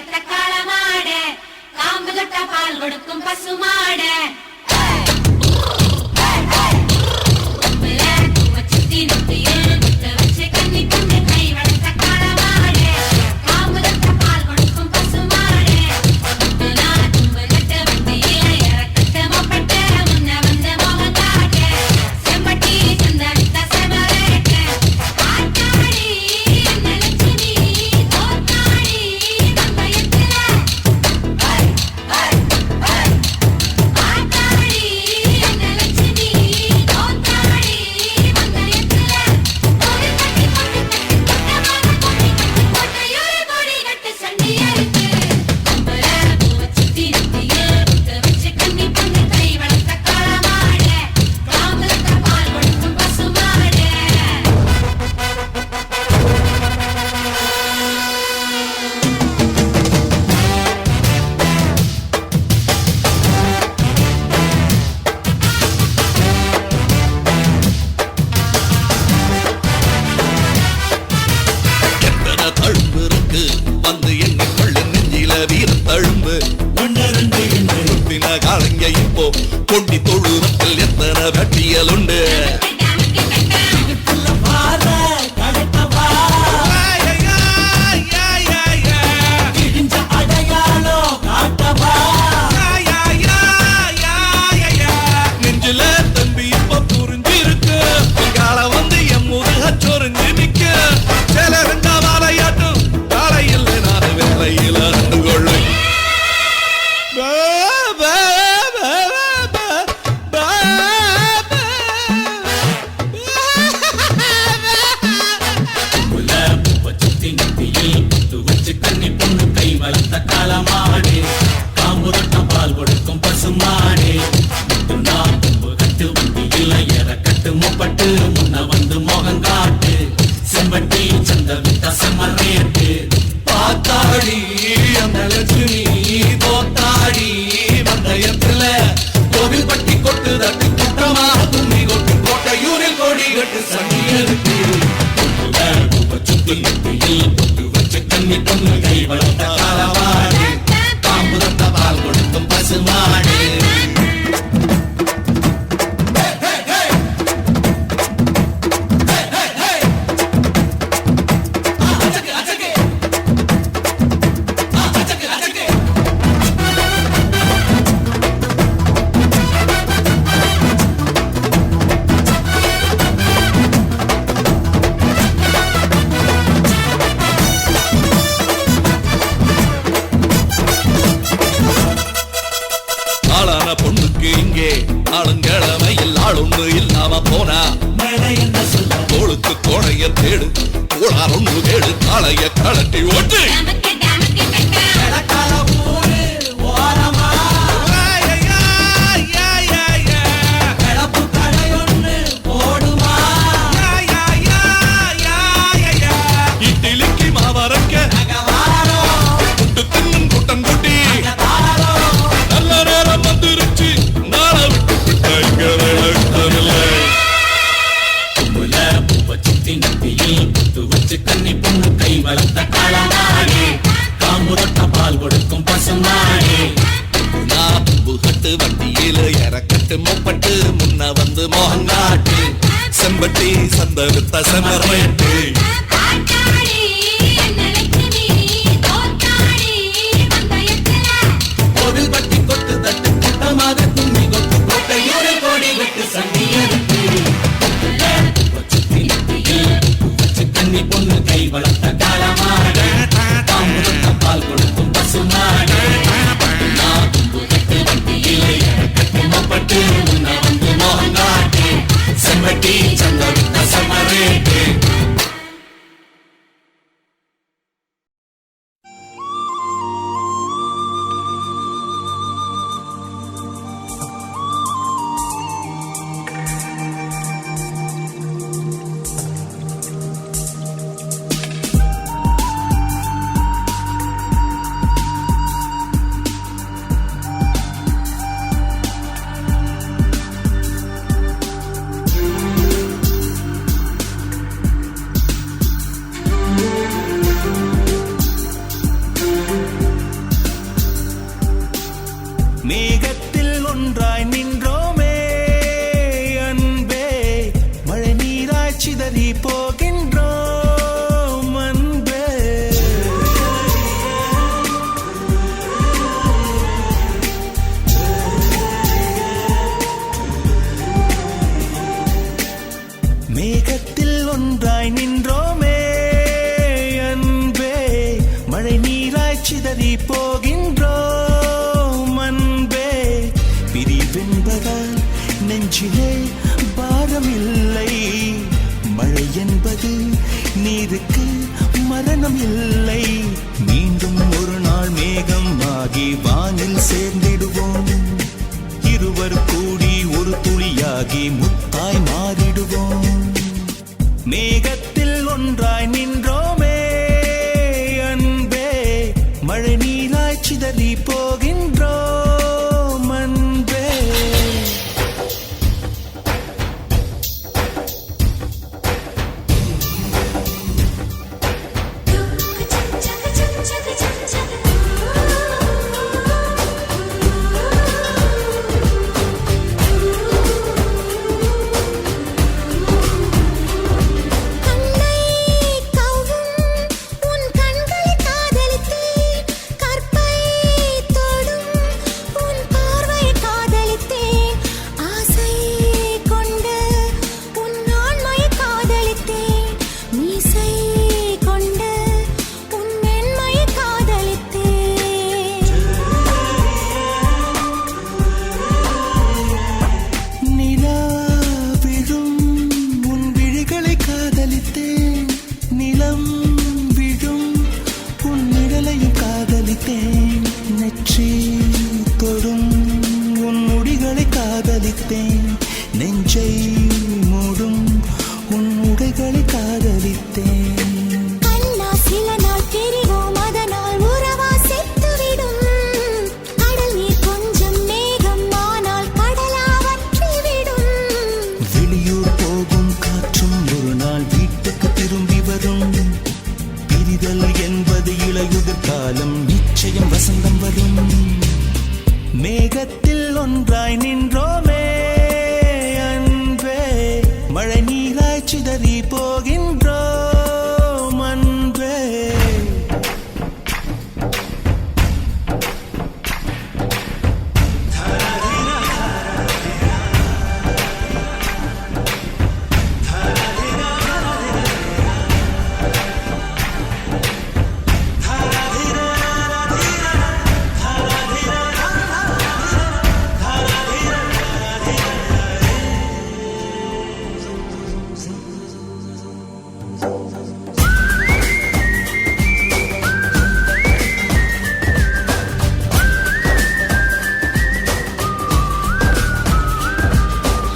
முன்ன வந்து மோகம் காட்டு செம்பட்டி சந்த வித்த செம்மரேட்டு பாத்தாடி அந்த லட்சுமி தோத்தாடி வந்தயத்துல கோவில் பட்டி கொட்டு தட்டு குற்றமா தும்பி கொட்டு கோட்டையூரில் கோடி கட்டு சங்கியருக்கு சுத்தி பொட்டு வச்ச கண்ணி பொண்ணு கை வளர்த்த காலவாடு காம்புதத்த பால் கொடுக்கும் பசுமாடு ஆளுங்கிழமையில் ஆளொன்று இல்லாம போனா தோளுக்கு கோணைய தேடு கோளார் ஒன்று கேடு காளைய கலட்டி ஓட்டு இட்லிக்கு மாவரக்க புட்டு தின்னும் கூட்டம் கூட்டி நல்ல நேரம் வந்துருச்சு நாளை விட்டு கண்ணி பொண்ணு கை வளர்த்த காலமாடி காம்புரட்ட பால் கொடுக்கும் பசுமாடி நாப்பு கட்டு வண்டியில இறக்கட்டு மொப்பட்டு முன்ன வந்து மோகங்காட்டு செம்பட்டி சந்த வித்த செம்மரேட்டு கோவில் பட்டி கொட்டு தட்டு கூட்டமாக தும்பி கொட்டு கோட்டையோட கோடி வெட்டு சங்கியருக்கு கண்ணி பொண்ணு கை வளர்த்த காலமாடு காம்புதத்த பால் கொடுக்கும் பசுமாடு கட்டு முன்ன வந்து மோகங்காட்டு செம்பட்டி சந்த வித்த செம்மரேட்டு மேகத்தில் ஒன்றாய் நின்றோமே அன்பே மழை நீராய் சிதறி போகின்றோம் அன்பே மேகத்தில் ஒன்றாய் நின்றோமே அன்பே மழை நீராய் சிதறி போகின்றோம் அன்பே பிரிவென்பதால் நெஞ்சிலே பாரமில்லை மழை என்பது நீருக்கு மரணம் இல்லை மீண்டும் ஒரு நாள் மேகம் ஆகி வானில் சேர்ந்திடுவோம் இருவர் கூடி ஒரு துளியாகி முத்தாய் மாறிடுவோம் மேகத்தில்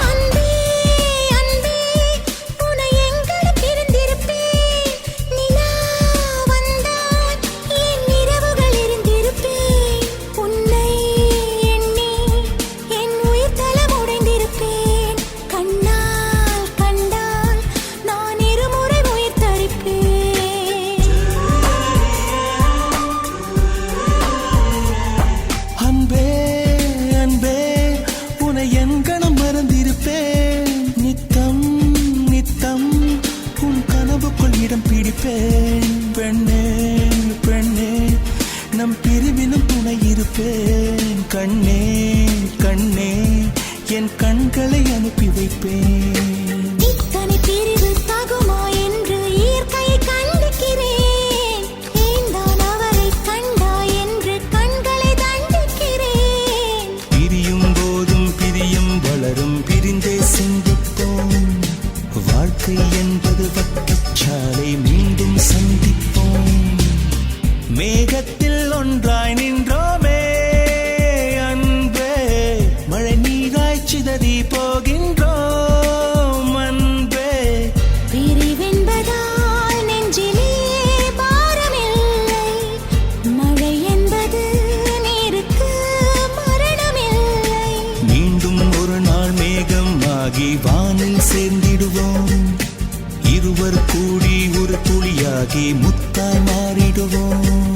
அன்பே அன்பே உன்னை எங்கனம் பிரிந்திருப்பேன் நிலா வந்தால் என் இரவுகள் இருந்திருப்பேன் உன்னை எண்ணி என் உயிர் தலம் உடைந்திருப்பேன் கண்ணால் கண்டால் நான் இருமுறை உயிர் தரிப்பேன் அன்பே அன்பே உன்னை என் கணம் மறந்திருப்பேன் நித்தம் நித்தம் உன் கனவுக்குள் இடம் பிடிப்பேன் பெண்ணே பெண்ணே நம் பிரிவினும் துணை இருப்பேன் கண்ணே கண்ணே என் கண்களை அனுப்பி வைப்பேன் இத்தனை பிரிவு தகுமா என்று இயற்கையை கண்டிக்கிறேன் ஏந்தான் அவரை கண்டா என்று கண்களை தண்டிக்கிறேன் பிரியும் போதும் பிரியும் வளரும் பிரிந்தே சிந்திப்போம் வாழ்க்கை என்பது வட்டச்சாலை மீண்டும் சந்திப்போம் மேகத்தில் ஒன்றாய் நின்றோமே அன்பே மழை நீராய் சிதறி போகின்றோம் அன்பே பிரிவென்பதால் நெஞ்சிலே பாரமில்லை மழை என்பது நீருக்கு மரணமில்லை மீண்டும் ஒரு நாள் மேகம் ஆகி வானில் சேர்ந்திடுவோம் இருவர் கூடி ஒரு துளியாகி முத்தாய் மாறிடுவோம்